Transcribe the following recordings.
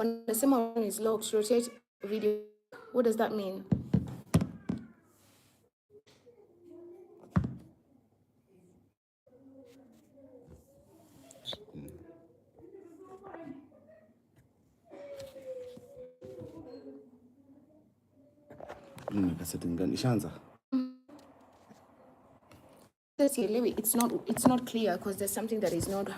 when the same one is locked, rotate video. What does that mean? It's not clear because there's something that is not.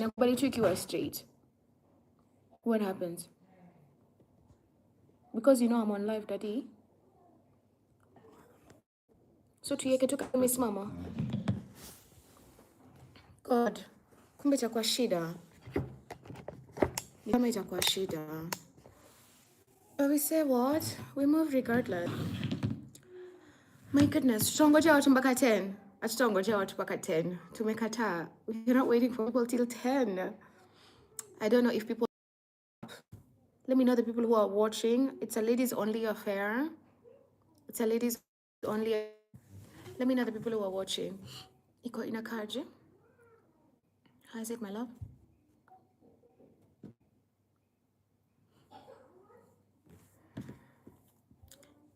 Nobody took you as straight. What happens? Because you know I'm on live, daddy. So tuweke tu kama imesimama. God, kumbe itakuwa shida. Kama itakuwa shida. But we say what? We move regardless. My goodness, tutangoja watu mpaka 10. Hatutangoja watu mpaka 10. Tumekataa. We're not waiting for people till 10. I don't know if people... Let me know the people who are watching. It's a ladies only affair. It's a ladies only. Let me know the people who are watching. Iko inakaje? How is it, my love?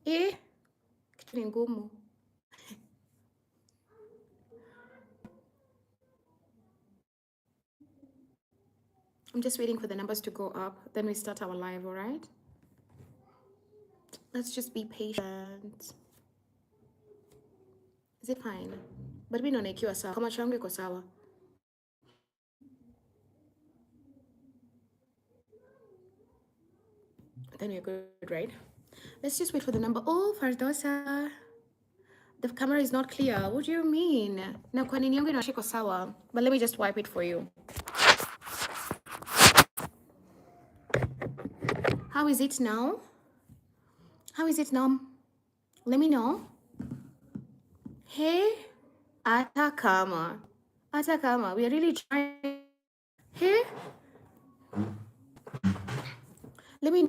Kitu ni ngumu. I'm just waiting for the numbers to go up. Then we start our live, all right? Let's just be patient. Is it fine? But we don't make you sawa. Kama changu iko sawa. Then we're good, right? Let's just wait for the number. Oh, Fardosa. The camera is not clear. What do you mean? Na kwa nini yangu inashika sawa? But let me just wipe it for you. How is it now? How is it now? Let me know. Hey, Atakama. Atakama, we are really trying. Hey? Let me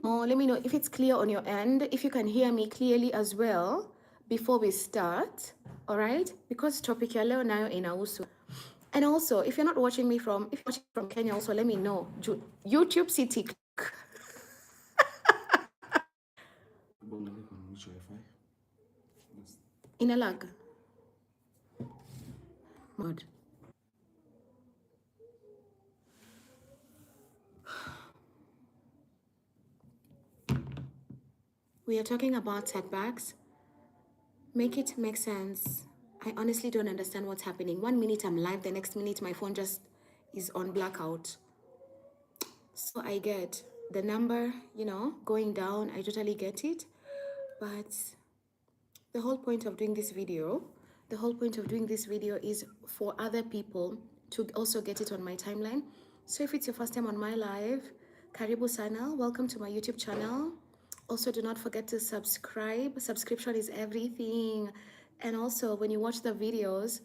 know if it's clear on your end, if you can hear me clearly as well before we start, all right? Because topic ya leo nayo inahusu. And also, if you're not watching me from, if you're watching from Kenya, also let me know. YouTube City. In a lag. Mode. We are talking about setbacks. Make it make sense. I honestly don't understand what's happening. 1 minute I'm live, the next minute my phone just is on blackout. So I get the number, going down. I totally get it. But the whole point of doing this video, is for other people to also get it on my timeline. So if it's your first time on my live, karibu sana, welcome to my YouTube channel. Also, do not forget to subscribe. Subscription is everything. And also, when you watch the videos,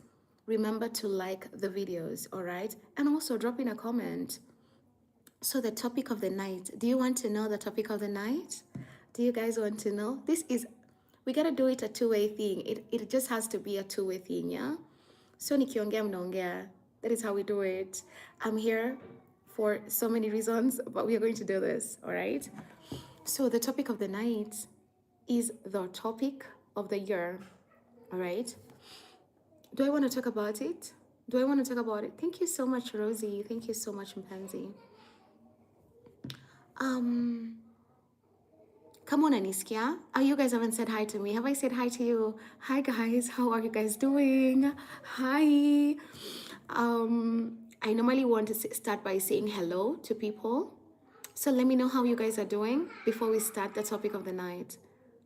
remember to like the videos, all right? And also, drop in a comment. So the topic of the night, do you want to know the topic of the night? Do you guys want to know? We gotta do it a two-way thing. It just has to be a two-way thing, yeah? So nikiongea mnaongea. That is how we do it. I'm here for so many reasons, but we are going to do this, all right? So the topic of the night is the topic of the year, all right? Do I want to talk about it? Thank you so much, Rosie. Thank you so much, Mpenzi. Come on, Aniskia. Oh, you guys haven't said hi to me. Have I said hi to you? Hi, guys. How are you guys doing? Hi. I normally want to start by saying hello to people. So let me know how you guys are doing before we start the topic of the night.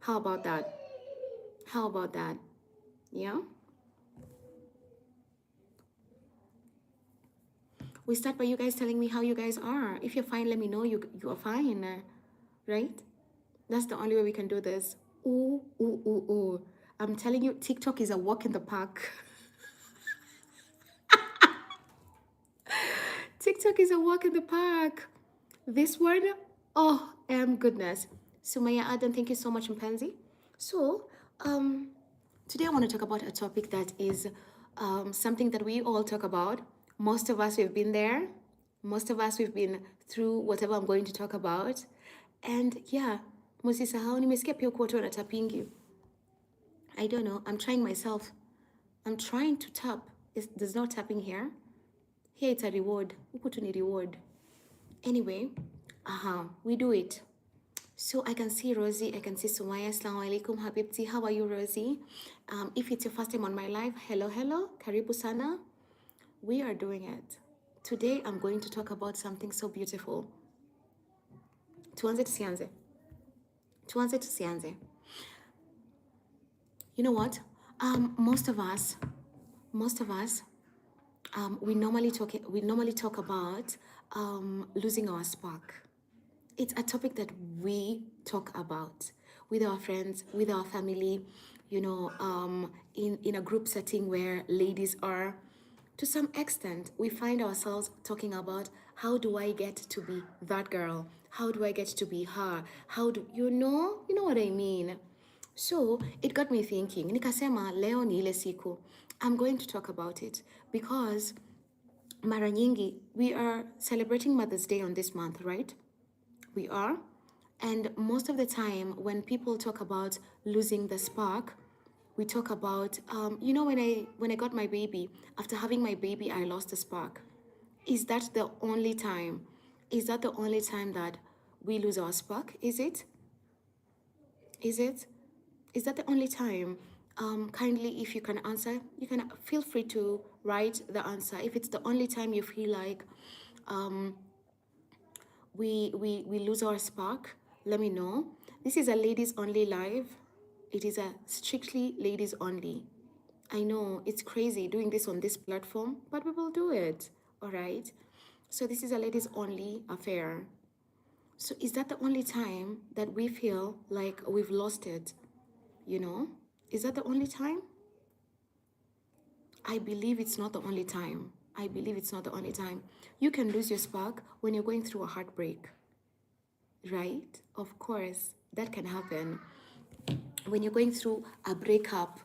How about that? Yeah? We start by you guys telling me how you guys are. If you're fine, let me know you are fine, right? That's the only way we can do this. Ooh, ooh, ooh, ooh. I'm telling you, TikTok is a walk in the park. TikTok is a walk in the park. This one, oh, goodness. Sumaya Adam, thank you so much, Mpenzi. So, today I want to talk about a topic that is something that we all talk about. Most of us, we've been there. Most of us, we've been through whatever I'm going to talk about. And yeah, msisahau nimesikia pia kuwa watu wanatapingi. I don't know, I'm trying myself. I'm trying to tap. There's no tapping here. Here it's a reward. Huku tu ni reward. Anyway, we do it. So I can see Rosie, I can see Sumaya. Assalamu alaikum, Habibti. How are you, Rosie? If it's your first time on my live, hello, karibu sana. We are doing it. Today I'm going to talk about something so beautiful. Tuanze tusianze. You know what? Most of us, we normally talk about losing our spark. It's a topic that we talk about with our friends, with our family, you know, in a group setting where ladies are. To some extent, we find ourselves talking about how do I get to be that girl? How do I get to be her? How do you know what I mean? So it got me thinking. Nikasema leo ni ile siku. I'm going to talk about it because mara nyingi we are celebrating Mother's Day on this month, right? We are. And most of the time when people talk about losing the spark, we talk about when I got my baby, after having my baby I lost the spark. Is that the only time that we lose our spark? Is it that the only time? Kindly, if you can answer, you can feel free to write the answer. If it's the only time you feel like we lose our spark, let me know. This is a ladies only live. It is a strictly ladies only. I know it's crazy doing this on this platform, but we will do it. All right. So this is a ladies only affair. So is that the only time that we feel like we've lost it? Is that the only time? I believe it's not the only time. You can lose your spark when you're going through a heartbreak, right? Of course, that can happen. When you're going through a breakup,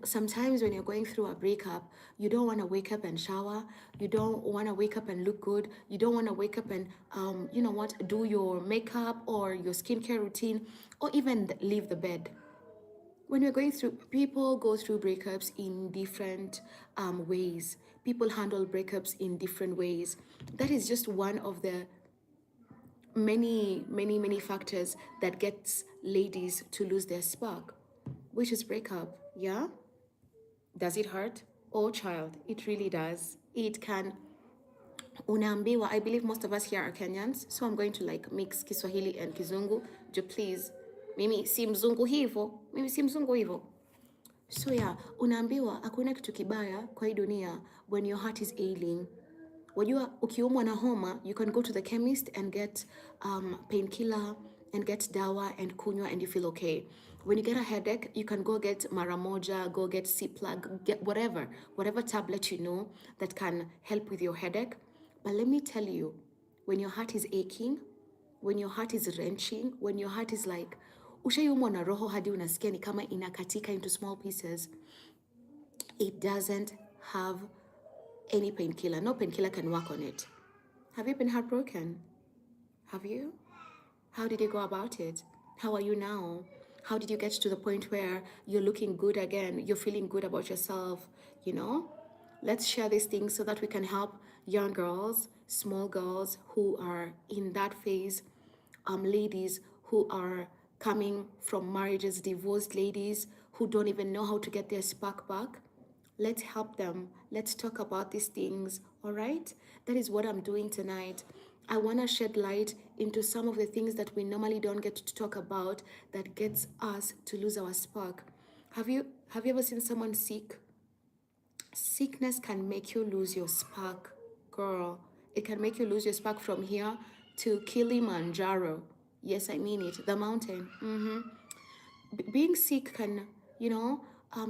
sometimes when you're going through a breakup, you don't want to wake up and shower. You don't want to wake up and look good. You don't want to wake up and, do your makeup or your skincare routine or even leave the bed. When we're going through, people go through breakups in different ways. People handle breakups in different ways. That is just one of the many factors that gets ladies to lose their spark, which is breakup. Yeah? Does it hurt? Oh, child, it really does. It can. Unaambiwa, I believe most of us here are Kenyans, so I'm going to mix Kiswahili and Kizungu. Please. Mimi si mzungu hivo. So yeah, unaambiwa hakuna kitu kibaya kwa hii dunia when your heart is ailing. Wajua ukiumwa na homa, you can go to the chemist and get painkiller and get dawa and kunywa and you feel okay. When you get a headache, you can go get maramoja, go get C-plug, get whatever tablet that can help with your headache. But let me tell you, when your heart is aching, when your heart is wrenching, when your heart is like, ushaiumwa na roho hadi unasikia ni kama inakatika into small pieces, it doesn't have any painkiller. No painkiller can work on it. Have you been heartbroken? Have you? How did you go about it? How are you now? How did you get to the point where you're looking good again? You're feeling good about yourself, Let's share these things so that we can help young girls, small girls who are in that phase, ladies who are coming from marriages, divorced ladies who don't even know how to get their spark back. Let's help them. Let's talk about these things, all right? That is what I'm doing tonight. I want to shed light into some of the things that we normally don't get to talk about that gets us to lose our spark. Have you ever seen someone sick? Sickness can make you lose your spark, girl. It can make you lose your spark from here to Kilimanjaro. Yes, I mean it, the mountain. Being sick can,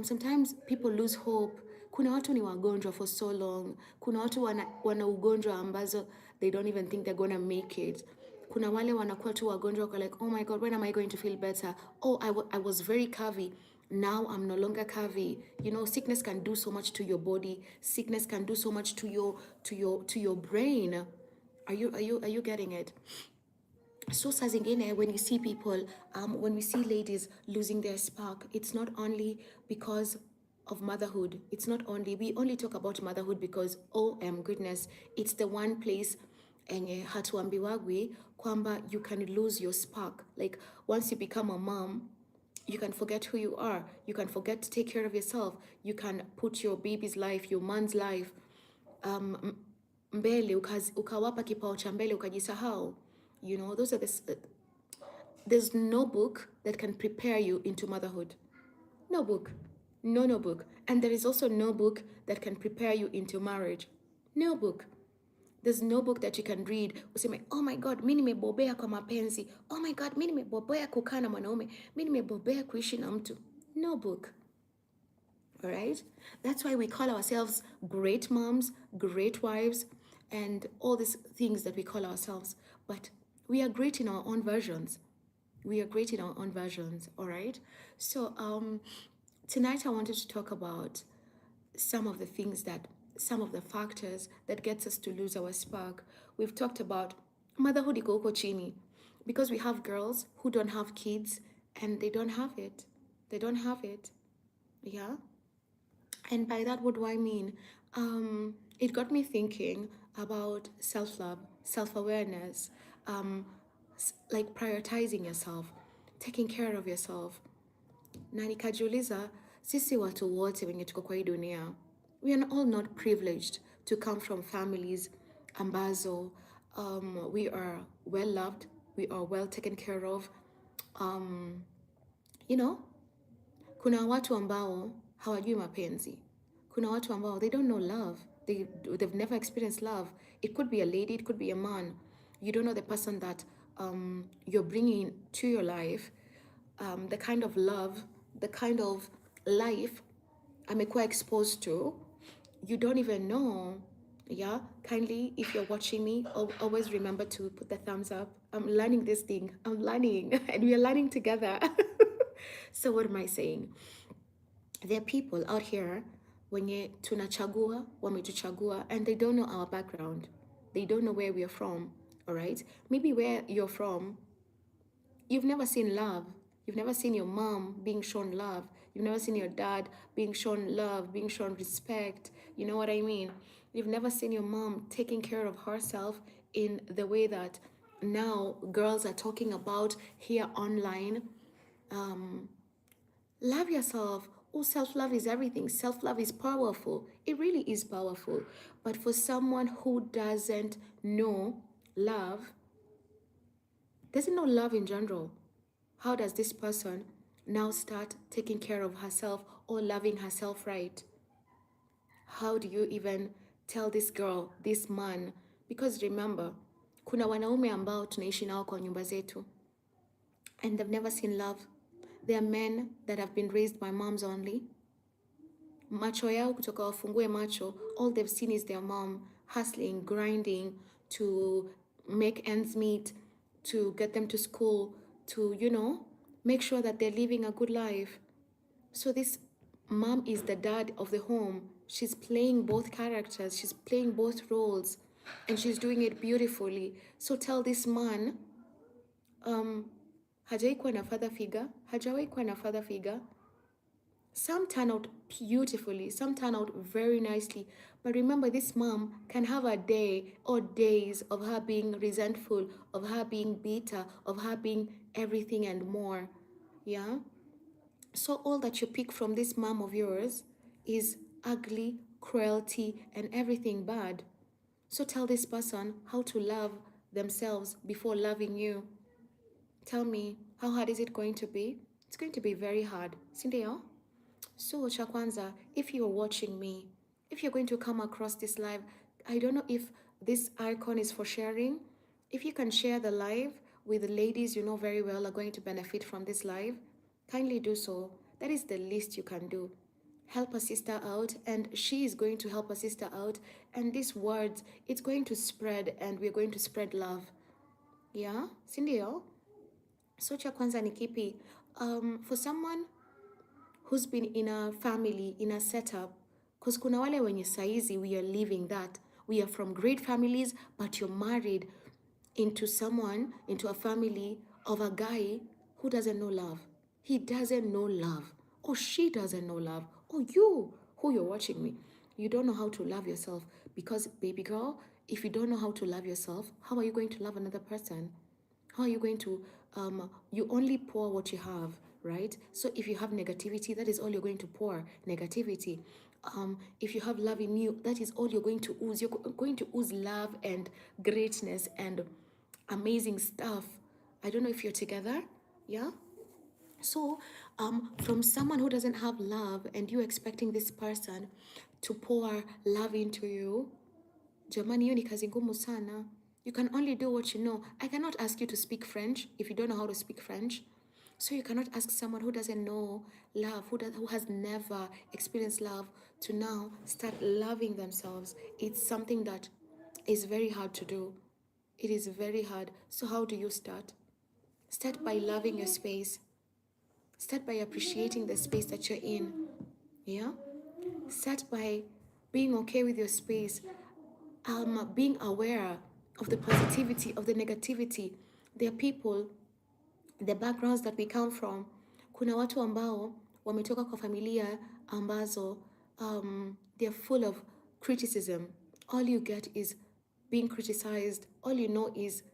sometimes people lose hope. Kuna watu ni wagonjwa for so long. Kuna watu wana ugonjwa ambazo they don't even think they're gonna make it. Kuna wale wanakuwa tu wagonjwa kwa like, oh my God, when am I going to feel better? Oh, I was very curvy. Now I'm no longer curvy. You know, sickness can do so much to your body. Sickness can do so much to your brain. Are you getting it? So saa zingine when you see people, when we see ladies losing their spark, it's not only because of motherhood. It's not only, we only talk about motherhood because, oh goodness, it's the one place enye hatuambiwagwi kwamba you can lose your spark. Like once you become a mom, you can forget who you are. You can forget to take care of yourself. You can put your baby's life, your man's life, mbele, ukawapa kipao cha mbele ukajisahau. You know, those are there's no book that can prepare you into motherhood. No book. No book. And there is also no book that can prepare you into marriage. No book. There's no book that you can read. Useme, oh my God, mimi nimebobea kwa mapenzi. Oh my God, mimi nimebobea kukaa na mwanaume. Mimi nimebobea kuishi na mtu. No book. All right? That's why we call ourselves great moms, great wives, and all these things that we call ourselves. But we are great in our own versions. We are great in our own versions, all right? So tonight I wanted to talk about some of the factors that gets us to lose our spark. We've talked about motherhood iko huko chini because we have girls who don't have kids and they don't have it. They don't have it, yeah? And by that, what do I mean? It got me thinking about self-love, self-awareness, like prioritizing yourself, taking care of yourself. Na nikajiuliza, sisi watu wote wenye tuko kwa hii dunia, we are all not privileged to come from families ambazo we are well loved, we are well taken care of. You know, kuna watu ambao hawajui mapenzi. Kuna watu ambao they don't know love. They've never experienced love. It could be a lady, it could be a man. You don't know the person that you're bringing to your life, the kind of love, the kind of life amekuwa exposed to. You don't even know. Yeah, kindly, if you're watching me, always remember to put the thumbs up. I'm learning this thing. I'm learning, and we are learning together. So what am I saying? There are people out here wenye tunachagua, wametuchagua, and they don't know our background. They don't know where we are from, all right? Maybe where you're from, you've never seen love. You've never seen your mom being shown love. You've never seen your dad being shown love, being shown respect. You know what I mean? You've never seen your mom taking care of herself in the way that now girls are talking about here online. Love yourself. Oh, self-love is everything. Self-love is powerful. It really is powerful. But for someone who doesn't know love, doesn't know love in general, how does this person now start taking care of herself or loving herself right? How do you even tell this girl, this man? Because remember, kuna wanaume ambao tunaishi nao kwa nyumba zetu and they've never seen love. There are men that have been raised by moms only. Macho yao kutoka wafungue macho, all they've seen is their mom hustling, grinding to make ends meet, to get them to school, to, you know, make sure that they're living a good life. So this mom is the dad of the home. She's playing both characters, she's playing both roles, and she's doing it beautifully. So tell this man, hajai kuwa na father figure, hajawahi kuwa na father figure. Some turn out beautifully, some turn out very nicely. But remember, this mom can have a day or days of her being resentful, of her being bitter, of her being everything and more. Yeah? So all that you pick from this mom of yours is ugly, cruelty, and everything bad. So tell this person how to love themselves before loving you. Tell me, how hard is it going to be? It's going to be very hard. Sindio? So, cha kwanza, if you're watching me, if you're going to come across this live, I don't know if this icon is for sharing. If you can share the live with the ladies you know very well are going to benefit from this live, kindly do so. That is the least you can do. help a sister out, and she is going to help a sister out, and these words, it's going to spread, and we're going to spread love. Yeah, sindio? So cha kwanza ni kipi? For someone who's been in a family, in a setup, because kuna wale wenye saizi, we are living that. We are from great families, but you're married into someone, into a family of a guy who doesn't know love. He doesn't know love. Or she doesn't know love. Or you, who you're watching me, you don't know how to love yourself. Because, baby girl, if you don't know how to love yourself, how are you going to love another person? How are you going to, you only pour what you have, right? So if you have negativity, that is all you're going to pour, negativity. If you have love in you, that is all you're going to ooze. You're going to ooze love and greatness and amazing stuff. I don't know if you're together, yeah? So, from someone who doesn't have love and you expecting this person to pour love into you, jamani, hiyo ni kazi ngumu sana. You can only do what you know. I cannot ask you to speak French if you don't know how to speak French. So you cannot ask someone who doesn't know love, who has never experienced love, to now start loving themselves. It's something that is very hard to do. It is very hard. So how do you start? Start by loving your space. Start by appreciating the space that you're in. Yeah? Start by being okay with your space. Being aware of the positivity, of the negativity. There are people, the backgrounds that we come from. Kuna watu ambao wametoka kwa familia ambazo they're full of criticism. All you get is being criticized. All you know is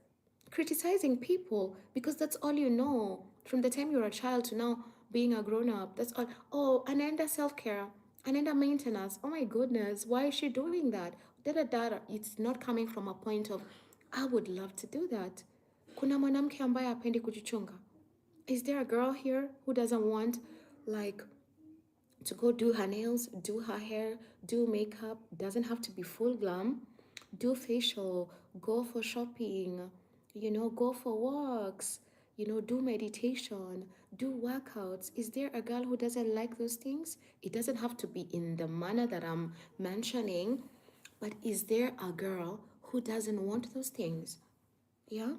criticizing people, because that's all you know from the time you're a child to now being a grown up. That's all. Oh, anaenda self-care, anaenda maintenance. Oh my goodness, why is she doing that? Da da da. It's not coming from a point of, I would love to do that. Kuna mwanamke ambaye hapendi kujichunga? Is there a girl here who doesn't want, like, to go do her nails, do her hair, do makeup? Doesn't have to be full glam. Do facial, go for shopping, go for walks, do meditation, do workouts. Is there a girl who doesn't like those things? It doesn't have to be in the manner that I'm mentioning, but is there a girl who doesn't want those things? Yeah?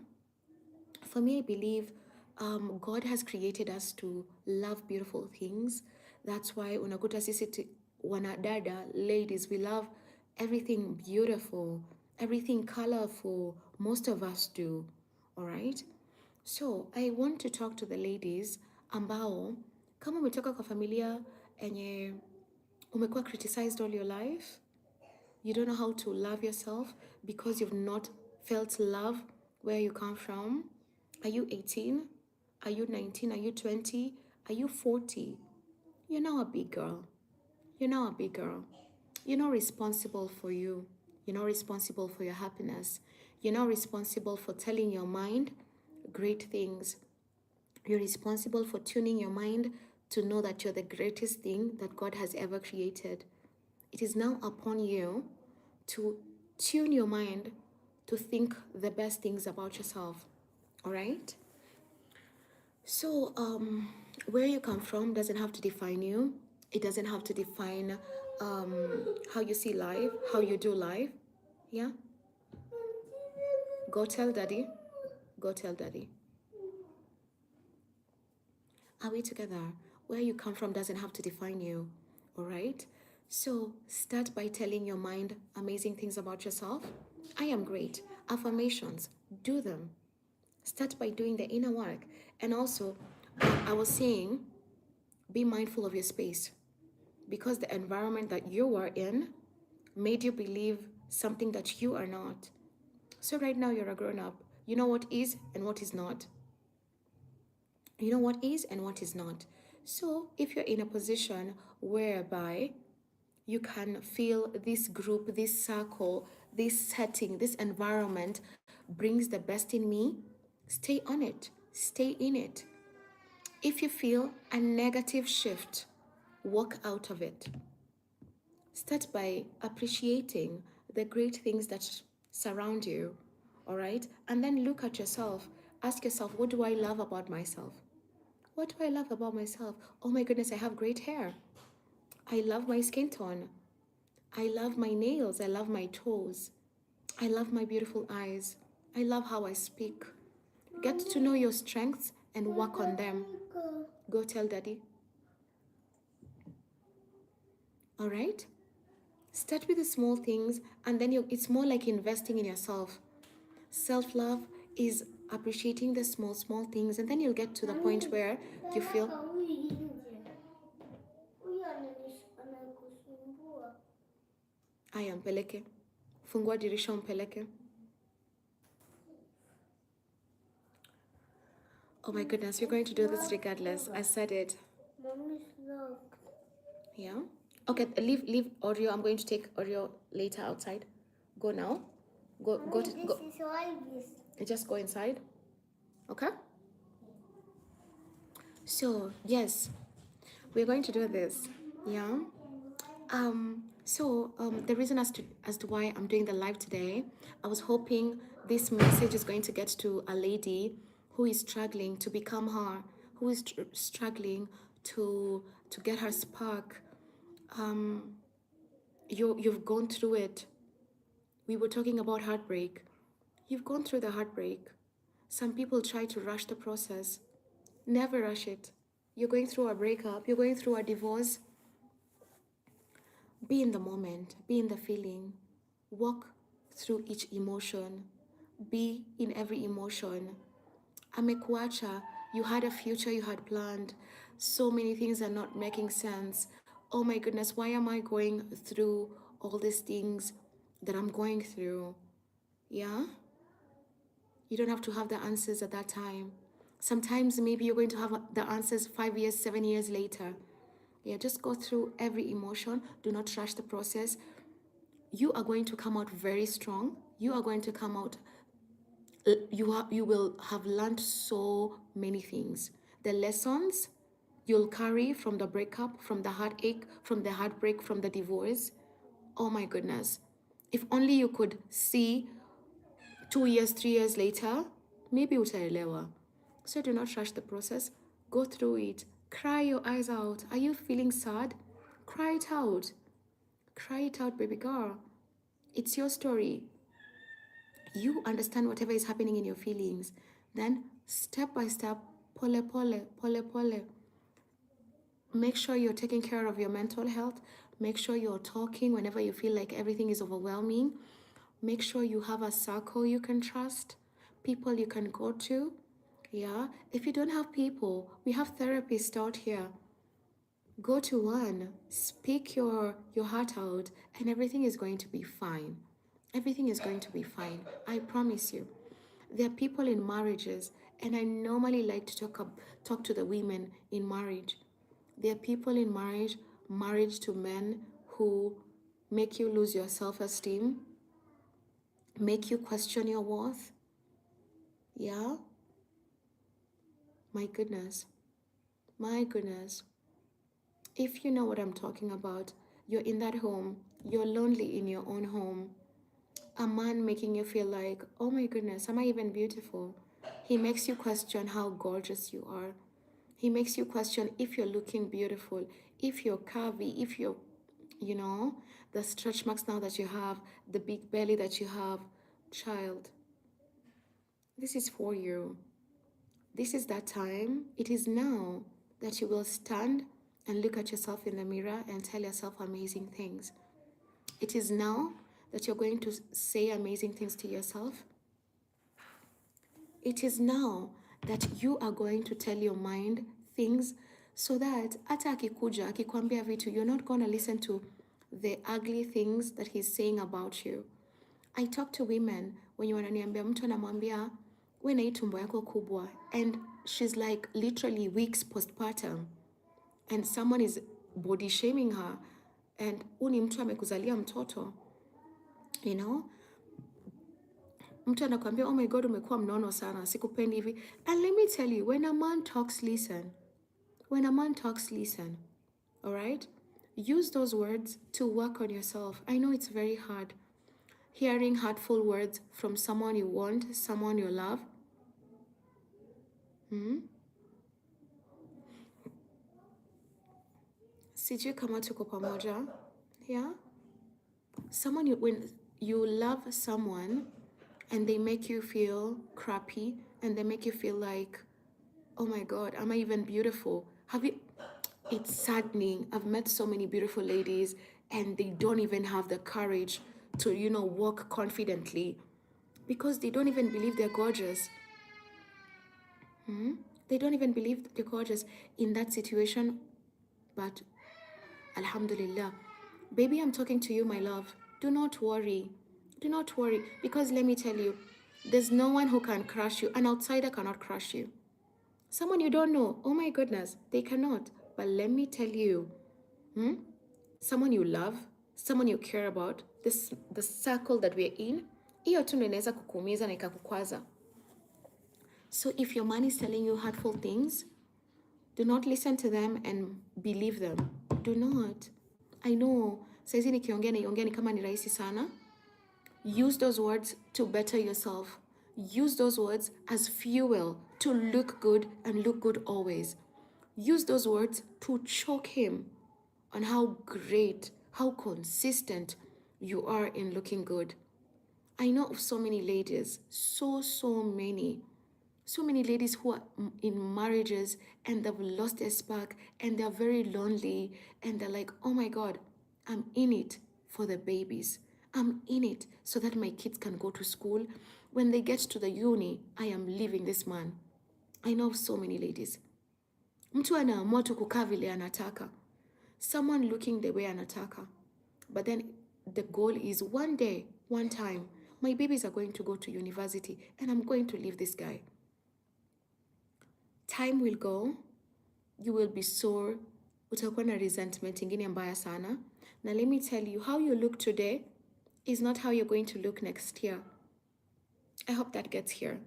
For me, I believe God has created us to love beautiful things. That's why unakuta sisi wanadada, ladies, we love everything beautiful, everything colorful. Most of us do, all right? So I want to talk to the ladies ambao, kama umetoka kwa familia enye umekuwa criticized all your life, you don't know how to love yourself because you've not felt love where you come from. Are you 18? Are you 19? Are you 20? Are you 40? You're now a big girl. You're now a big girl. You're not responsible for you. You're not responsible for your happiness. You're not responsible for telling your mind great things. You're responsible for tuning your mind to know that you're the greatest thing that God has ever created. It is now upon you to tune your mind to think the best things about yourself. All right? So, where you come from doesn't have to define you. It doesn't have to define how you see life, how you do life. Yeah? Go tell daddy. Go tell daddy. Are we together? Where you come from doesn't have to define you. All right? So, start by telling your mind amazing things about yourself. I am great. Affirmations. Do them. Start by doing the inner work. And also, I was saying, be mindful of your space, because the environment that you are in made you believe something that you are not. So right now you're a grown up. You know what is and what is not. You know what is and what is not. So if you're in a position whereby you can feel this group, this circle, this setting, this environment brings the best in me, stay on it, stay in it. If you feel a negative shift, walk out of it. Start by appreciating the great things that surround you, all right? And then look at yourself. Ask yourself, what do I love about myself? What do I love about myself? Oh my goodness, I have great hair. I love my skin tone. I love my nails. I love my toes. I love my beautiful eyes. I love how I speak. Get to know your strengths and work on them. Go tell daddy. All right? Start with the small things, and then it's more like investing in yourself. Self-love is appreciating the small things, and then you'll get to the point where you feel. Aya, mpeleke. Fungua dirisha umpeleke. Oh my goodness, you're going to do this regardless. I said it. Mommy's locked. Yeah? Okay, leave audio. I'm going to take audio later outside. Go now. Go to go. This is obvious. Just go inside. Okay? So, yes. We're going to do this. Yeah? The reason as to why I'm doing the live today, I was hoping this message is going to get to a lady who is struggling to become her, who is struggling to get her spark. You've gone through it. We were talking about heartbreak. You've gone through the heartbreak. Some people try to rush the process. Never rush it. You're going through a breakup, you're going through a divorce. Be in the moment, be in the feeling, walk through each emotion, be in every emotion. Amekuacha, you had a future you had planned. So many things are not making sense. Oh my goodness, why am I going through all these things that I'm going through? Yeah? You don't have to have the answers at that time. Sometimes maybe you're going to have the answers 5 years, 7 years later. Yeah, just go through every emotion. Do not rush the process. You are going to come out very strong. You are going to come out, you will have learned so many things. The lessons you'll carry from the breakup, from the heartache, from the heartbreak, from the divorce. Oh my goodness. If only you could see 2 years, 3 years later, maybe utaelewa. So do not rush the process. Go through it. Cry your eyes out. Are you feeling sad? Cry it out. Cry it out, baby girl. It's your story. You understand whatever is happening in your feelings. Then, step by step, pole, pole, pole, pole. Make sure you're taking care of your mental health. Make sure you're talking whenever you feel like everything is overwhelming. Make sure you have a circle you can trust, people you can go to. Yeah, if you don't have people, we have therapists out here. Go to one, speak your heart out, and everything is going to be fine. Everything is going to be fine. I promise you. There are people in marriages, and I normally like to talk to the women in marriage. There are people in marriage to men who make you lose your self-esteem, make you question your worth. Yeah? My goodness. My goodness. If you know what I'm talking about, you're in that home, you're lonely in your own home. A man making you feel like, oh my goodness, am I even beautiful? He makes you question how gorgeous you are. He makes you question if you're looking beautiful, if you're curvy, if you're, the stretch marks now that you have, the big belly that you have. Child, this is for you. This is that time. It is now that you will stand and look at yourself in the mirror and tell yourself amazing things. It is now that you're going to say amazing things to yourself. It is now that you are going to tell your mind things so that hata akikuja akikwambia vitu, you're not going to listen to the ugly things that he's saying about you. I talk to women when wananiambia mtu anamwambia we na hii tumbo yako kubwa, and she's like literally weeks postpartum, and someone is body shaming her, and uni mtu amekuzalia mtoto, mtu anakuambia oh my god umekuwa mnono sana, sikupendi hivi. And let me tell you, when a man talks, listen. When a man talks, listen. All right? Use those words to work on yourself. I know it's very hard. Hearing hurtful words from someone you want, someone you love. Sijui kama tuko pamoja. Yeah? When you love someone and they make you feel crappy and they make you feel like, oh my God, am I even beautiful? It's saddening. I've met so many beautiful ladies and they don't even have the courage to, walk confidently because they don't even believe they're gorgeous. They don't even believe they're gorgeous in that situation. But Alhamdulillah. Baby, I'm talking to you, my love. Do not worry. Do not worry. Because let me tell you, there's no one who can crush you. An outsider cannot crush you. Someone you don't know, oh my goodness, they cannot. But let me tell you, someone you love, someone you care about, the circle that we're in, hiyo tu ndio inaweza kukuumiza na ikakukwaza. So if your man is telling you hurtful things, do not listen to them and believe them. Do not. I know, saizi nikiongea ni kama ni rahisi sana. Use those words to better yourself. Use those words as fuel to look good and look good always. Use those words to choke him on how great, how consistent you are in looking good. I know of so many ladies, so many ladies who are in marriages and they've lost their spark and they're very lonely and they're like, oh my God, I'm in it for the babies. I'm in it so that my kids can go to school. When they get to the uni, I am leaving this man. I know of so many ladies. Mtu anaamua tu kukaa vile anataka. Someone looking the way anataka. But then the goal is one day, one time, my babies are going to go to university and I'm going to leave this guy. Time will go, you will be sore, utakuwa na resentment ingine mbaya sana. Now let me tell you, how you look today is not how you're going to look next year. I hope that gets here.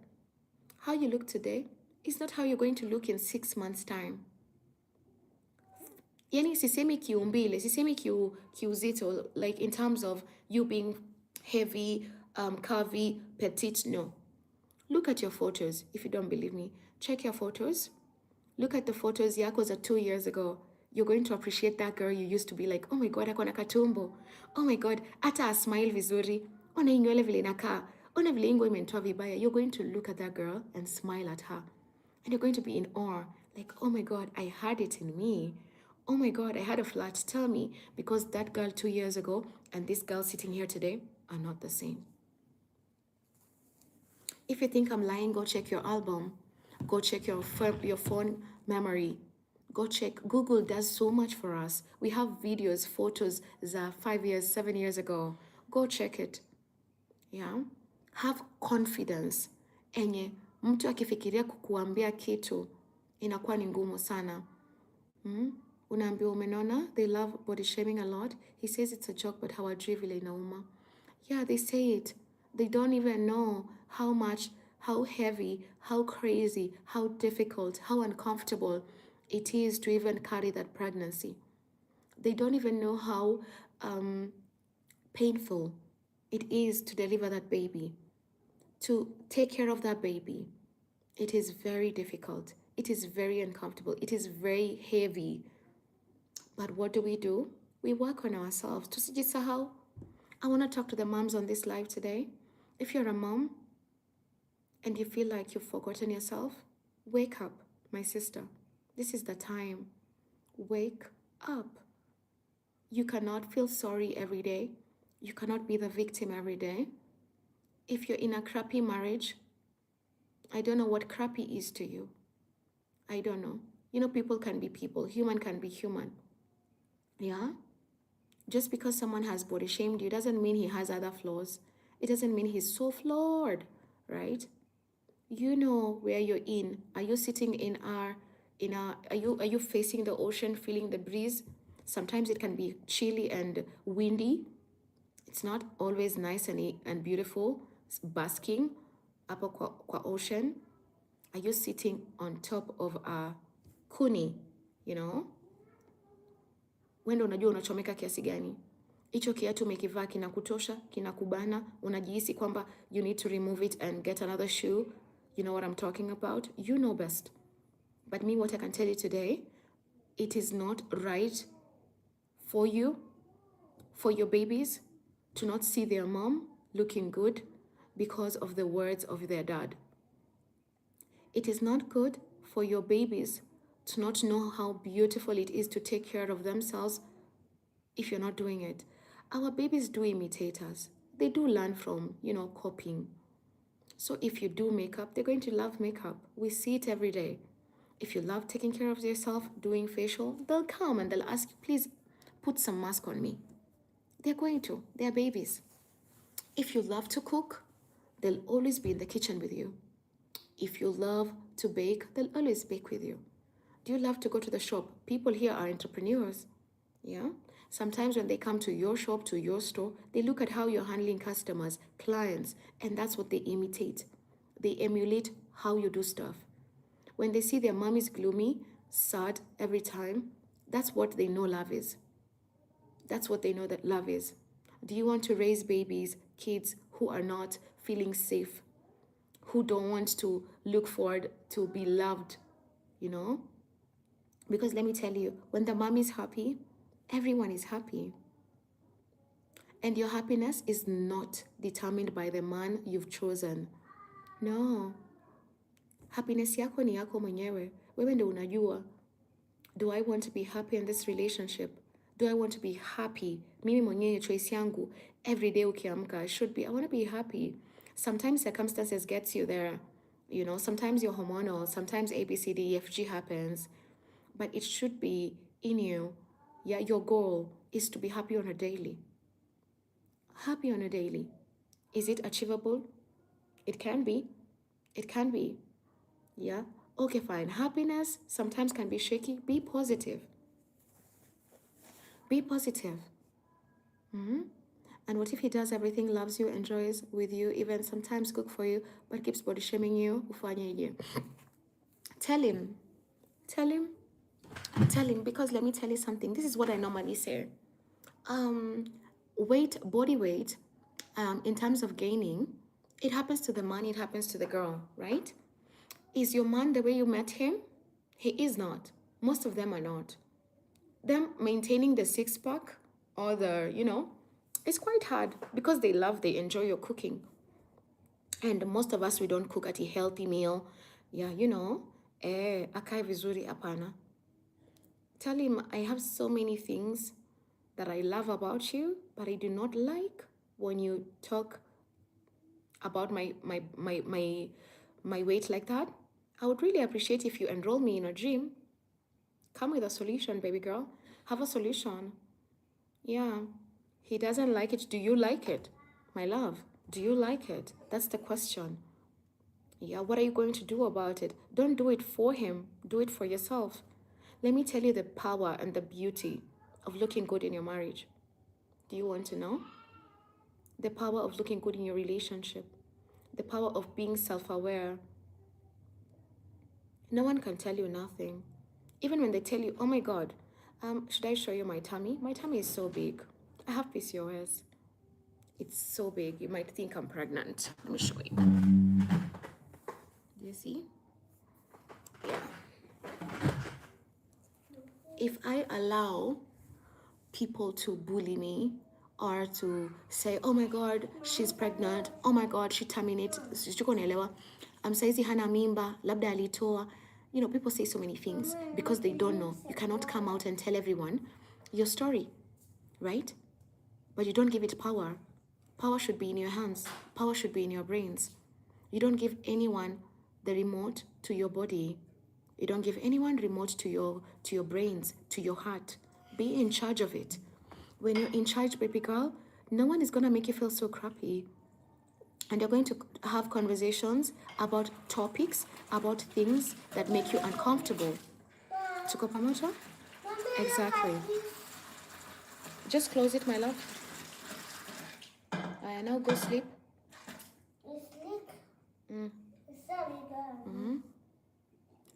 How you look today is not how you're going to look in 6 months' time. Yani sisemi kiumbile, sisemi kiuzito, like in terms of you being heavy, curvy, petite, no. Look at your photos. If you don't believe me, check your photos. Look at the photos yako za 2 years ago. You're going to appreciate that girl you used to be like, oh my God, ako na katumbo. Oh my God, ata a smile vizuri. Ona inywele vile inakaa. Ona vile ingo imenitoa vibaya. You're going to look at that girl and smile at her. And you're going to be in awe. Like, oh my God, I had it in me. Oh my God, I had a flat tummy because that girl 2 years ago and this girl sitting here today are not the same. If you think I'm lying, go check your album. Go check your phone memory. Go check. Google does so much for us. We have videos, photos that 5 years, 7 years ago. Go check it. Yeah? Have confidence. Enye, mtu akifikiria kukuambia kitu, inakuwa ni ngumu sana. Unaambiwa umenona, they love body shaming a lot. He says it's a joke, but hawajui vile inauma. Yeah, they say it. They don't even know how much, how heavy, how crazy, how difficult, how uncomfortable it is to even carry that pregnancy. They don't even know how painful it is to deliver that baby, to take care of that baby. It is very difficult. It is very uncomfortable. It is very heavy. But what do? We work on ourselves. Tusijisahau. I want to talk to the moms on this live today. If you're a mom and you feel like you've forgotten yourself, wake up, my sister. This is the time. Wake up. You cannot feel sorry every day. You cannot be the victim every day. If you're in a crappy marriage, I don't know what crappy is to you. I don't know. You know, people can be people. Human can be human. Yeah? Just because someone has body shamed you doesn't mean he has other flaws. It doesn't mean he's so flawed, right? You know where you're in. Are you sitting are you facing the ocean, feeling the breeze? Sometimes it can be chilly and windy. It's not always nice and beautiful, basking up kwa ocean. Are you sitting on top of a kuni, you know? Wendo unajua unachomeka kiasi gani? Hicho kiatu umekivaa kinakutosha, kinakubana, unajihisi kwamba you need to remove it and get another shoe. You know what I'm talking about? You know best. But me, what I can tell you today, it is not right for you, for your babies to not see their mom looking good because of the words of their dad. It is not good for your babies to not know how beautiful it is to take care of themselves if you're not doing it. Our babies do imitate us. They do learn from, copying. So if you do makeup, they're going to love makeup. We see it every day. If you love taking care of yourself, doing facial, they'll come and they'll ask you, please put some mask on me. They're going to. They're babies. If you love to cook, they'll always be in the kitchen with you. If you love to bake, they'll always bake with you. Do you love to go to the shop? People here are entrepreneurs. Yeah? Sometimes when they come to your shop, to your store, they look at how you're handling customers, clients, and that's what they imitate. They emulate how you do stuff. When they see their mom is gloomy, sad every time, that's what they know love is. That's what they know that love is. Do you want to raise babies, kids who are not feeling safe, who don't want to look forward to be loved, Because let me tell you, when the mom is happy, everyone is happy. And your happiness is not determined by the man you've chosen. No. Happiness yako ni yako mwenyewe. Wewe ndio unajua. Do I want to be happy in this relationship? Do I want to be happy? Mimi mwenyewe choice yangu. Every day ukiamka, I want to be happy. Sometimes circumstances gets you there. Sometimes you're hormonal. Sometimes A, B, C, D, E, F, G happens. But it should be in you. Yeah, your goal is to be happy on a daily. Happy on a daily. Is it achievable? It can be. It can be. Yeah? Okay, fine. Happiness sometimes can be shaky. Be positive. Be positive. And what if he does everything, loves you, enjoys with you, even sometimes cook for you, but keeps body shaming you? Ufanyeje? Tell him. Tell him. Tell him, because let me tell you something. This is what I normally say. Body weight, in terms of gaining, it happens to the man, it happens to the girl, right? Is your man the way you met him? He is not. Most of them are not. Them maintaining the six-pack or it's quite hard because they enjoy your cooking. And most of us, we don't cook at a healthy meal. Yeah, akai vizuri apana. Tell him, I have so many things that I love about you, but I do not like when you talk about my weight like that. I would really appreciate if you enroll me in a gym. Come with a solution, baby girl. Have a solution. Yeah. He doesn't like it. Do you like it? My love, do you like it? That's the question. Yeah, what are you going to do about it? Don't do it for him. Do it for yourself. Let me tell you the power and the beauty of looking good in your marriage. Do you want to know? The power of looking good in your relationship. The power of being self-aware. No one can tell you nothing. Even when they tell you, oh my God, should I show you my tummy? My tummy is so big. I have PCOS. It's so big. You might think I'm pregnant. Let me show you. Do you see? Yeah. If I allow people to bully me or to say, oh my God, she's pregnant. Oh my God, she terminated. Saizi hana mimba, labda alitoa. People say so many things because they don't know. You cannot come out and tell everyone your story, right? But you don't give it power. Power should be in your hands. Power should be in your brains. You don't give anyone the remote to your body. You don't give anyone remote to your brains, to your heart. Be in charge of it. When you're in charge, baby girl, no one is going to make you feel so crappy. And you're going to have conversations about topics, about things that make you uncomfortable. Tuko pamoja? Exactly. Just close it, my love. I now go sleep.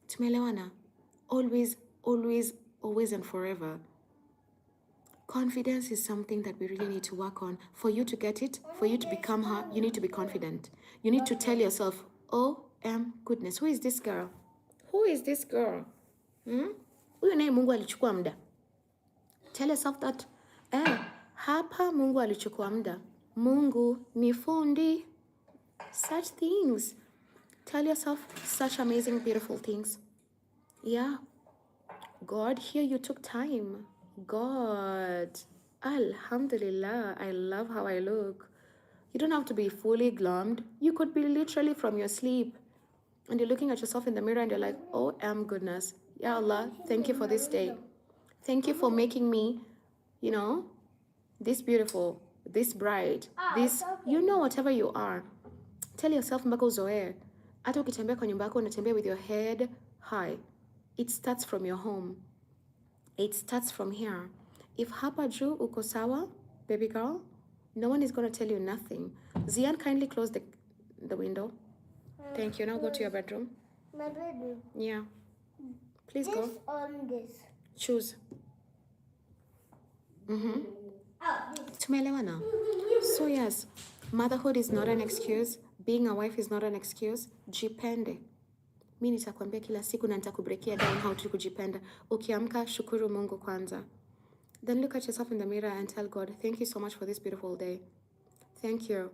Tumeelewana? Always, always, always and forever. Confidence is something that we really need to work on. For you to get it, for you to become her, you need to be confident. You need to tell yourself, oh, goodness, who is this girl? Who is this girl? Huyu naye Mungu alichukua muda. Tell yourself that, hapa Mungu alichukua muda. Mungu ni fundi. Such things. Tell yourself such amazing, beautiful things. Yeah. God, here you took time. God, Alhamdulillah, I love how I look. You don't have to be fully glummed. You could be literally from your sleep. And you're looking at yourself in the mirror and you're like, oh, goodness. Ya Allah, thank you for this day. Thank you for making me, you know, this beautiful, this bright, this, you know, whatever you are. Tell yourself mpaka uzoee. Hata ukitembea kwa nyumba yako unatembea with your head high. It starts from your home. It starts from here. If hapa juu uko sawa, baby girl, no one is going to tell you nothing. Zian, kindly close the window. Thank you. Now go to your bedroom. My bedroom? Yeah. Please go. This or this? Choose. Oh, this. Tumeelewana? So yes, motherhood is not an excuse. Being a wife is not an excuse. Jipende. Mi nitakwambia kila siku na nitakubreakia down how to kujipenda. Ukiamka, shukuru Mungu kwanza. Then look at yourself in the mirror and tell God, thank you so much for this beautiful day. Thank you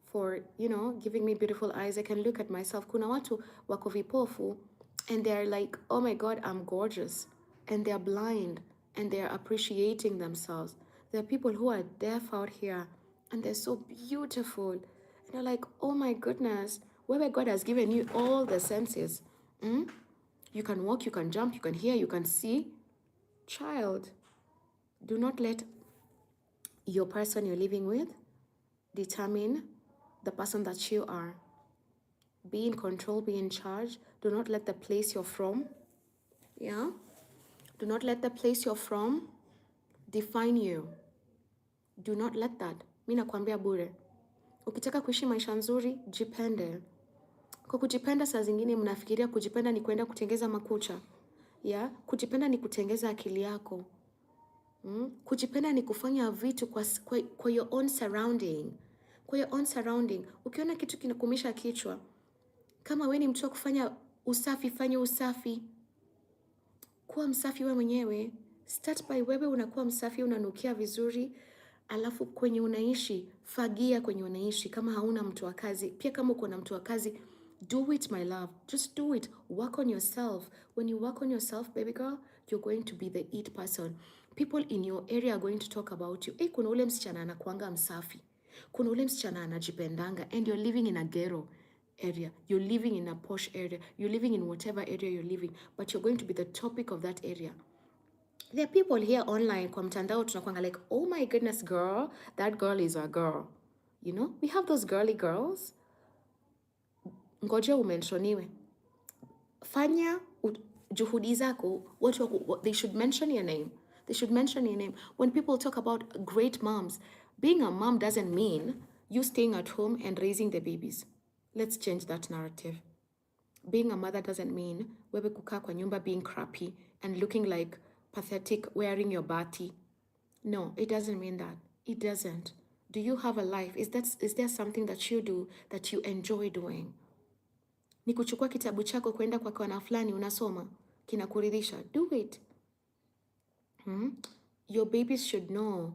for, you know, giving me beautiful eyes. I can look at myself. Kuna watu wako vipofu and they're like, oh my God, I'm gorgeous. And they're blind and they're appreciating themselves. There are people who are deaf out here and they're so beautiful. And they're like, oh my goodness, where God has given you all the senses. You can walk, you can jump, you can hear, you can see. Child, do not let your person you're living with determine the person that you are. Be in control, be in charge. Do not let the place you're from, yeah? Do not let the place you're from define you. Do not let that. Mi nakwambia bure. Ukitaka kuishi maisha nzuri, jipende. Kwa kujipenda saa zingine mnafikiria kujipenda ni kwenda kutengeza makucha. Yeah? Kujipenda ni kutengeza akili yako. Kujipenda ni kufanya vitu kwa your own surrounding. Kwa your own surrounding. Ukiona kitu kinakumisha kichwa, kama we ni mtu wa kufanya usafi, fanya usafi. Kuwa msafi we mwenyewe. Start by wewe unakuwa msafi, unanukia vizuri. Alafu kwenye unaishi, fagia kwenye unaishi. Kama hauna mtu wa kazi, pia kama uko na mtu wa kazi, do it my love. Just do it. Work on yourself. When you work on yourself, baby girl, you're going to be the it person. People in your area are going to talk about you. Kuna ule msichana anakuanga msafi. Kuna ule msichana anajipendanga and you're living in a ghetto area. You're living in a posh area. You're living in whatever area you're living, but you're going to be the topic of that area. There are people here online kwa mtandao tunakuanga like, oh my goodness girl, that girl is a girl. You know, we have those girly girls. Ngoja umenshoniwe. Fanya juhudi zako, they should mention your name. They should mention your name. When people talk about great moms, being a mom doesn't mean you staying at home and raising the babies. Let's change that narrative. Being a mother doesn't mean wewe kukaa kwa nyumba being crappy and looking like pathetic, wearing your bati. No, it doesn't mean that. It doesn't. Do you have a life? Is there something that you do that you enjoy doing? Ni kuchukua kitabu chako kwenda kwa kona fulani unasoma, kinakuridhisha. Do it. Your babies should know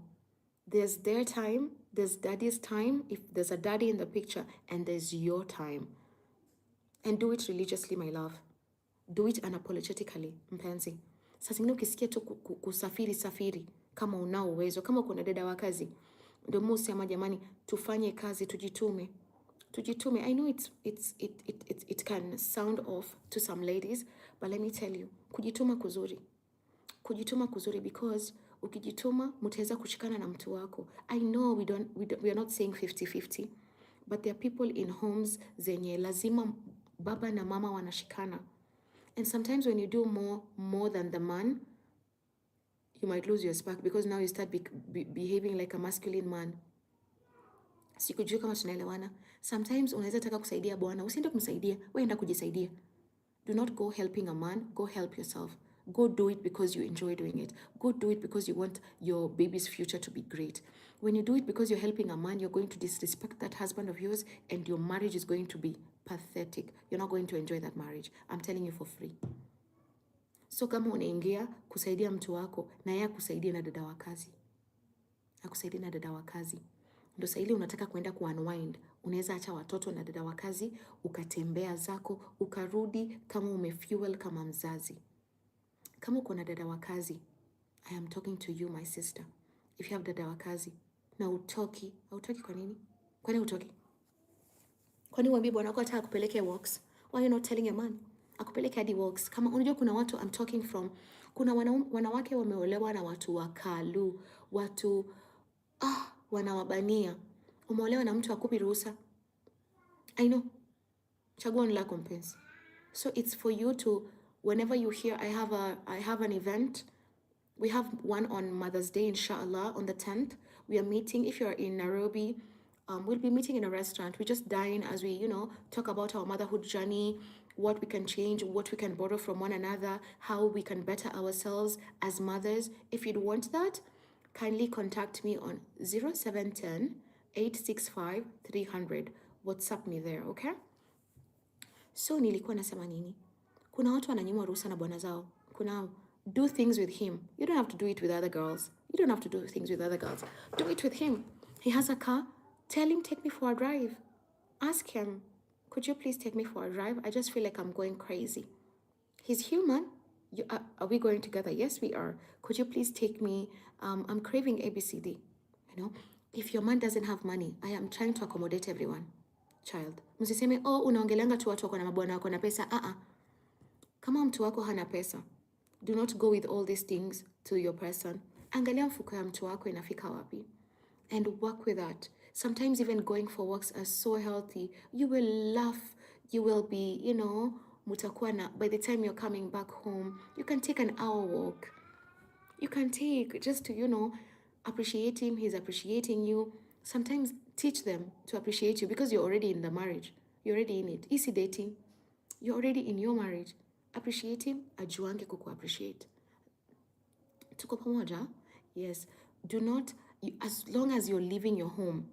there's their time, there's daddy's time, if there's a daddy in the picture, and there's your time. And do it religiously, my love. Do it unapologetically, mpenzi. Saa zingine ukisikia tu safiri kama unao uwezo, kama kuna dada wa kazi, ndio musema jamani, tufanye kazi, tujitume. I know it can sound off to some ladies, but let me tell you, kujituma kuzuri. Kujituma kuzuri because ukijituma mutaweza kushikana na mtu wako. I know we are not saying 50-50, but there are people in homes zenye lazima baba na mama wanashikana. And sometimes when you do more than the man, you might lose your spark because now you start behaving like a masculine man. Sikujui kama tunaelewana. Sometimes unaweza taka kusaidia bwana, usiende kumsaidia, wewe enda kujisaidia. Do not go helping a man, go help yourself. Go do it because you enjoy doing it. Go do it because you want your baby's future to be great. When you do it because you're helping a man, you're going to disrespect that husband of yours and your marriage is going to be pathetic. You're not going to enjoy that marriage. I'm telling you for free. So kama unaingia kusaidia mtu wako na yeye akusaidie na dada wa kazi. Akusaidie na dada wa kazi. Ndio saa ile unataka kwenda ku-unwind, unaweza acha watoto na dada wa kazi, ukatembea zako, ukarudi kama umefuel kama mzazi. Kama uko na dada wa kazi, I am talking to you my sister. If you have dada wa kazi na hautoki kwa nini? Kwani hautoki? Kwani uambie bwana wako ataka kupeleke walks? Why are you not telling your man? Akupeleke hadi walks. Kama unajua kuna watu I'm talking from, kuna wanawake wameolewa na watu wakalu, watu wanawabania. Umeolewa na mtu akupi ruhusa. I know. Chaguo ni lako mpenzi. So it's for you to, whenever you hear I have an event, we have one on Mother's Day, inshallah, on the 10th. We are meeting, if you're in Nairobi, we'll be meeting in a restaurant. We just dine as we, talk about our motherhood journey, what we can change, what we can borrow from one another, how we can better ourselves as mothers. If you'd want that, kindly contact me on 0710 865 300. WhatsApp me there, okay? So nilikuwa nasema nini? Kuna watu wananyimwa ruhusa na bwana zao. Do things with him. You don't have to do it with other girls. You don't have to do things with other girls. Do it with him. He has a car. Tell him, take me for a drive. Ask him, could you please take me for a drive? I just feel like I'm going crazy. He's human. Are we going together? Yes, we are. Could you please take me? I'm craving ABCD. If your man doesn't have money, I am trying to accommodate everyone. Child. Msiseme, unaongelanga tu watu wako na mabwana wako na pesa. Kama mtu wako hana pesa, do not go with all these things to your person. Angalia mfuko ya mtu wako inafika wapi. And work with that. Sometimes even going for walks are so healthy. You will laugh. You will be, mutakuwa na, by the time you're coming back home, you can take an hour walk. You can take just to, appreciate him. He's appreciating you. Sometimes teach them to appreciate you because you're already in the marriage. You're already in it. Easy dating. You're already in your marriage. Appreciate him. Ajuange kuku appreciate. Tuko pamoja? Yes. Do not, as long as you're leaving your home,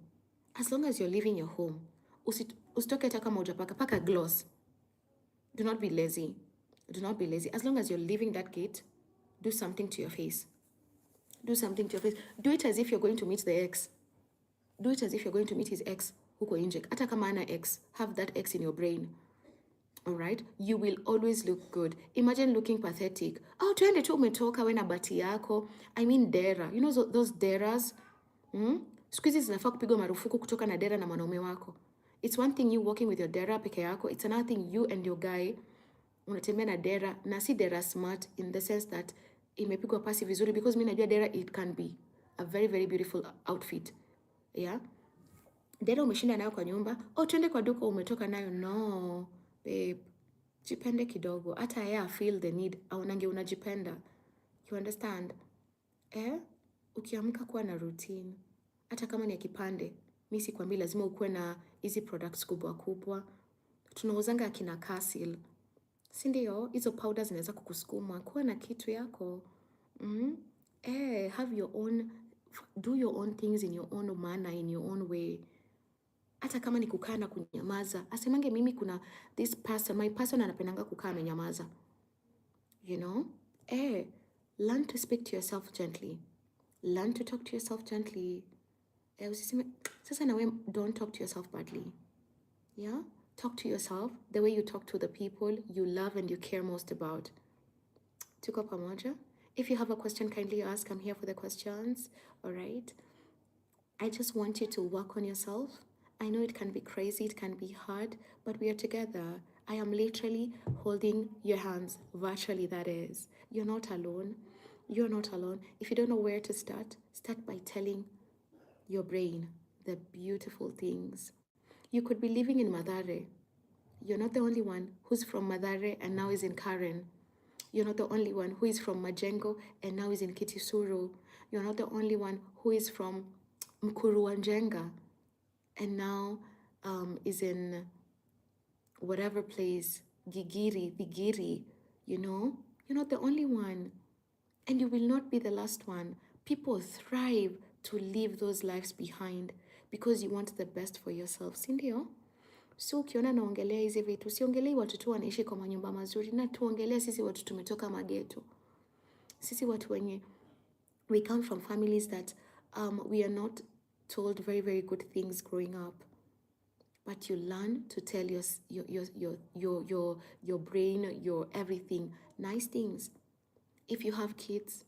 usitoke hata kama hujapaka, paka gloss. Do not be lazy. As long as you're leaving that gate, do something to your face. Do it as if you're going to meet the ex. Do it as if you're going to meet his ex huko nje. Hata kama ana ex, have that ex in your brain. All right? You will always look good. Imagine looking pathetic. Twende tu umetoka we na bati yako. I mean dera. You know those deras? Siku hizi zinafaa kupigwa marufuku kutoka na dera na mwanaume wako. It's one thing you walking with your dera peke yako. It's another thing you and your guy unatembea na dera, na si dera smart in the sense that imepigwa pasi vizuri, because mimi najua dera it can be a very very beautiful outfit. Yeah? Dera umeshinda nayo kwa nyumba, twende kwa duka umetoka nayo. No, babe. Jipende kidogo. Hata yeye feel the need. Aonange unajipenda. You understand? Ukiamka kuwa na routine. Hata kama ni ya kipande. Mimi sikwambii lazima ukuwe na hizi products kubwa kubwa. Tunauzanga akina Kasil. Si ndio? Hizo powders zinaweza kukusukuma. Kuwa na kitu yako. Have your own, do your own things in your own manner, in your own way. Hata kama ni kukaa na kunyamaza. Asemange mimi kuna this person, my person anapendanga kukaa amenyamaza. Learn to speak to yourself gently. Learn to talk to yourself gently. Usiseme, sasa na we don't talk to yourself badly. Yeah? Talk to yourself the way you talk to the people you love and you care most about. Tuko pamoja? If you have a question, kindly ask. I'm here for the questions. All right? I just want you to work on yourself. I know it can be crazy, it can be hard, but we are together. I am literally holding your hands, virtually that is. You're not alone. You're not alone. If you don't know where to start by telling your brain the beautiful things. You could be living in Mathare. You're not the only one who's from Mathare and now is in Karen. You're not the only one who is from Majengo and now is in Kitisuru. You're not the only one who is from Mkuruwanjenga and now is in whatever place, Thigiri, You're not the only one. And you will not be the last one. People thrive to leave those lives behind because you want the best for yourself. Sindio? So ukiona naongelea hizi vitu, siongelei watu tu wanaishi kwa manyumba mazuri, na tuongelea sisi watu tumetoka mageto. Sisi watu wenye we come from families that we are not told very, very good things growing up. But you learn to tell your brain, your everything, nice things. If you have kids,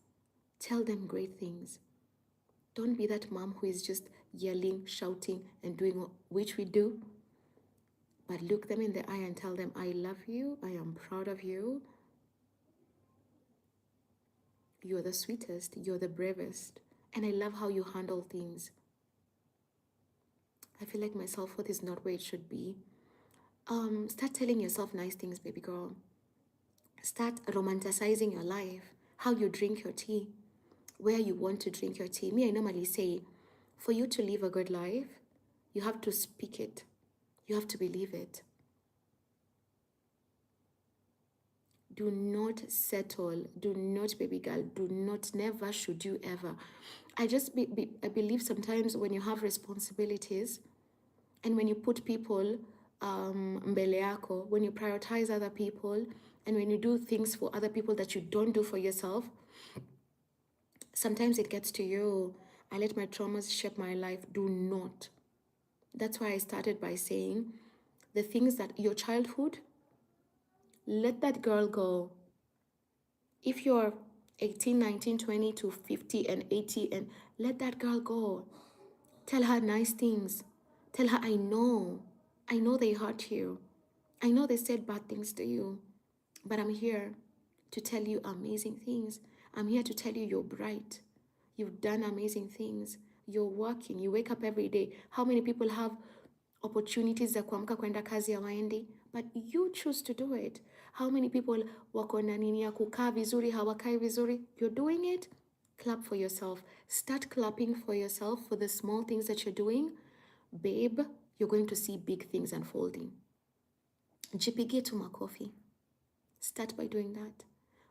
tell them great things. Don't be that mom who is just yelling, shouting, and doing which we do. But look them in the eye and tell them, I love you, I am proud of you. You're the sweetest, you're the bravest, and I love how you handle things. I feel like my self-worth is not where it should be. Start telling yourself nice things, baby girl. Start romanticizing your life, how you drink your tea, where you want to drink your tea. Me, I normally say, for you to live a good life, you have to speak it. You have to believe it. Do not settle. Do not, baby girl. Do not, never should you ever. I believe sometimes when you have responsibilities and when you put people mbele yako, when you prioritize other people and when you do things for other people that you don't do for yourself, sometimes it gets to you. I let my traumas shape my life. Do not. That's why I started by saying the things that your childhood, let that girl go. If you're 18, 19, 20 to 50 and 80, and let that girl go. Tell her nice things. Tell her, I know they hurt you. I know they said bad things to you, but I'm here to tell you amazing things. I'm here to tell you you're bright. You've done amazing things. You're working. You wake up every day. How many people have opportunities za kuamka kwenda kazi ya waendi, but you choose to do it? How many people wako na nini ya kukaa vizuri, hawakai vizuri? You're doing it. Clap for yourself. Start clapping for yourself for the small things that you're doing. Babe, you're going to see big things unfolding. Jipigie tu makofi. Start by doing that.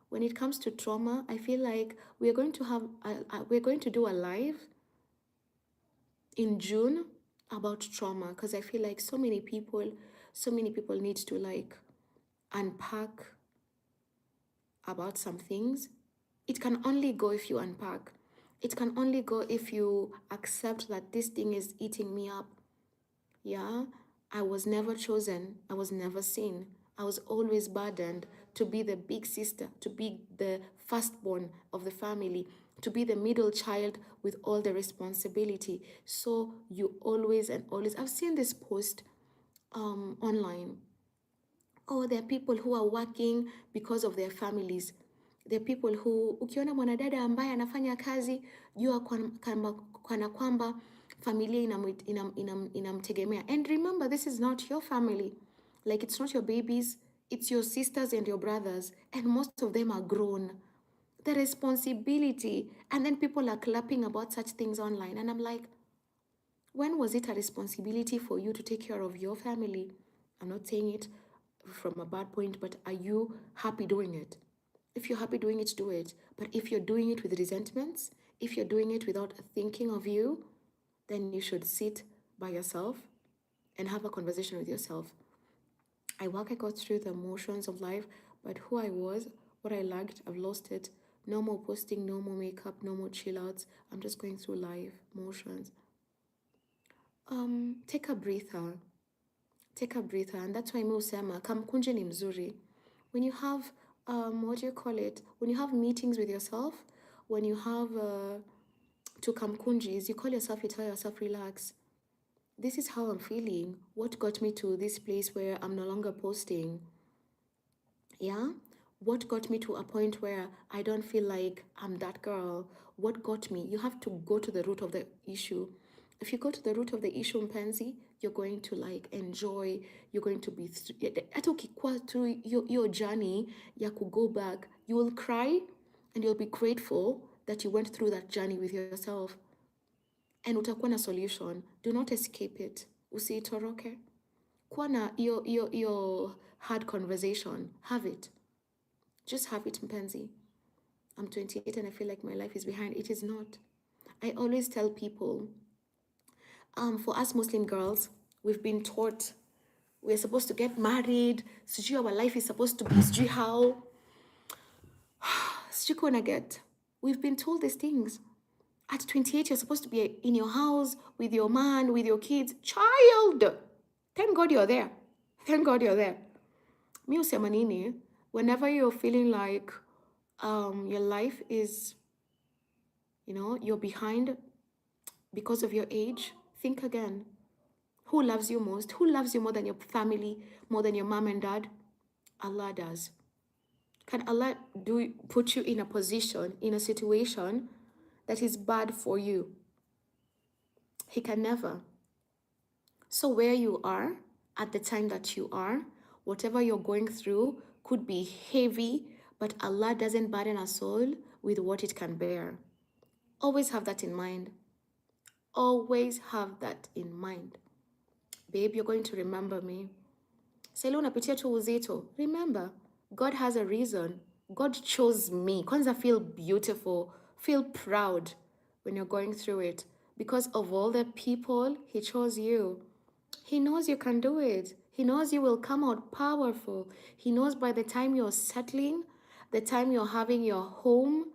When it comes to trauma, I feel like we're going to do a live in June about trauma, because I feel like so many people need to like unpack about some things. It can only go if you unpack. It can only go if you accept that this thing is eating me up. Yeah, I was never chosen. I was never seen. I was always burdened to be the big sister, to be the firstborn of the family, to be the middle child with all the responsibility. So you always and always, I've seen this post online. Oh, there are people who are working because of their families. There are people who, ukiona mwanadada ambaye anafanya kazi, jua kana kwamba familia inamtegemea. And remember, this is not your family. Like, it's not your babies, it's your sisters and your brothers, and most of them are grown. The responsibility, and then people are clapping about such things online, and I'm like, when was it a responsibility for you to take care of your family? I'm not saying it from a bad point, but are you happy doing it? If you're happy doing it, do it. But if you're doing it with resentments, if you're doing it without thinking of you, then you should sit by yourself and have a conversation with yourself. I got through the emotions of life, but who I was, what I lacked, I've lost it. No more posting, no more makeup, no more chill outs. I'm just going through life, motions. Take a breather. Take a breather, and that's why Musema kamkunje ni mzuri. When you have what do you call it? When you have meetings with yourself, when you have to kamkunjis, you call yourself, you tell yourself, relax. This is how I'm feeling. What got me to this place where I'm no longer posting? Yeah? What got me to a point where I don't feel like I'm that girl? What got me? You have to go to the root of the issue. If you go to the root of the issue, mpenzi, you're going to like enjoy, you're going to be, hata ukikuwa through your journey ya go back, you will cry and you'll be grateful that you went through that journey with yourself. And utakuwa na solution. Do not escape it. Usiitoroke. Kuwa na your hard conversation. Have it. Just have it, mpenzi. I'm 28 and I feel like my life is behind. It is not. I always tell people, for us Muslim girls, we've been taught we're supposed to get married, sijui our life is supposed to be sijui how, sijui kuna get. We've been told these things. At 28, you're supposed to be in your house with your man, with your kids. Child! Thank God you're there. Thank God you're there. Mi husema nini, whenever you're feeling like your life is, you're behind because of your age, think again. Who loves you most? Who loves you more than your family, more than your mom and dad? Allah does. Can Allah put you in a position, in a situation that is bad for you? He can never. So where you are, at the time that you are, whatever you're going through could be heavy, but Allah doesn't burden a soul with what it can bear. Always have that in mind. Always have that in mind. Babe, you're going to remember me. Sasa unapitia tu uzito. Remember, God has a reason. God chose me. Kwanza feel beautiful, feel proud when you're going through it. Because of all the people, He chose you. He knows you can do it. He knows you will come out powerful. He knows by the time you're settling, the time you're having your home,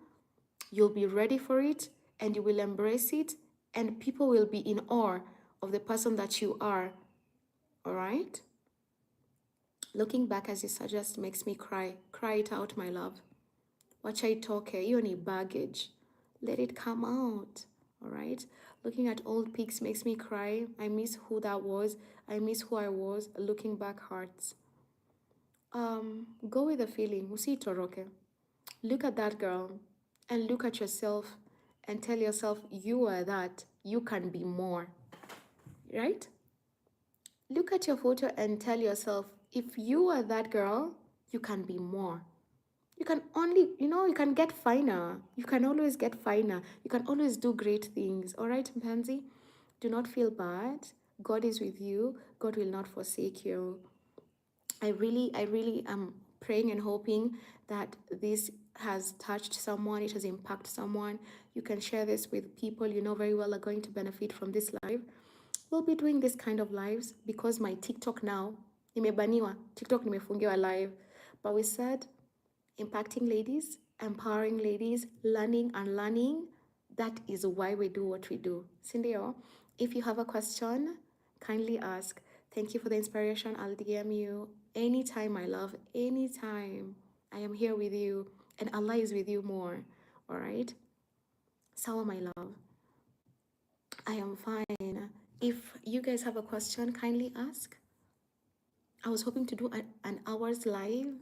you'll be ready for it and you will embrace it, and people will be in awe of the person that you are. All right? Looking back as you suggest makes me cry. Cry it out, my love. Wacha itoke. Hiyo ni baggage. Let it come out. All right? Looking at old pics makes me cry. I miss who that was. I miss who I was. Looking back hurts. Go with the feeling. Usitoroke. Look at that girl and look at yourself and tell yourself you are that. You can be more. Right? Look at your photo and tell yourself, if you are that girl, you can be more. You can only, you can get finer. You can always get finer. You can always do great things. All right, Mpanzi? Do not feel bad. God is with you. God will not forsake you. I really am praying and hoping that this has touched someone. It has impacted someone. You can share this with people you know very well are going to benefit from this live. We'll be doing this kind of lives because my TikTok now, nimebaniwa, TikTok nimefungiwa live. But we said, impacting ladies, empowering ladies, learning and learning, that is why we do what we do. Sindio, if you have a question, kindly ask. Thank you for the inspiration. I'll DM you anytime, my love, anytime. I am here with you and Allah is with you more. All right? Sawa, my love. I am fine. If you guys have a question, kindly ask. I was hoping to do an hour's live.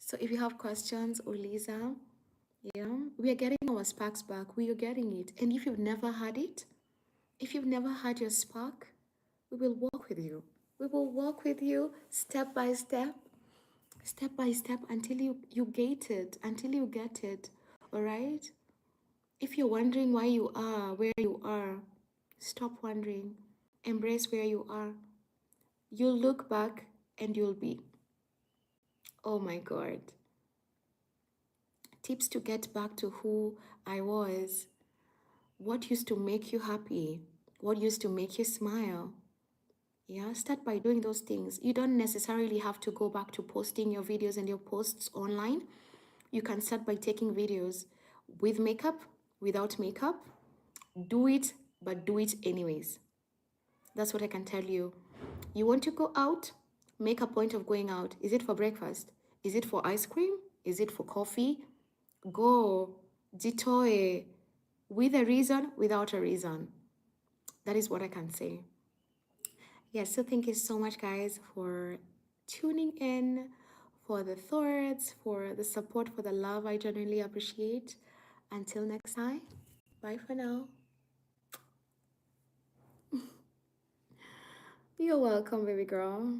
So if you have questions, Uliza, yeah, we are getting our sparks back. We are getting it. And if you've never had it, if you've never had your spark, we will walk with you. We will walk with you step by step until you get it, until you get it. All right? If you're wondering why you are where you are, stop wondering. Embrace where you are. You'll look back and you'll be, oh my God. Tips to get back to who I was. What used to make you happy? What used to make you smile? Yeah, start by doing those things. You don't necessarily have to go back to posting your videos and your posts online. You can start by taking videos with makeup, without makeup. Do it, but do it anyways. That's what I can tell you. You want to go out? Make a point of going out. Is it for breakfast? Is it for ice cream? Is it for coffee? Go. Jitoe. With a reason, without a reason. That is what I can say. Yes, so thank you so much, guys, for tuning in, for the thoughts, for the support, for the love. I genuinely appreciate. Until next time, bye for now. You're welcome, baby girl.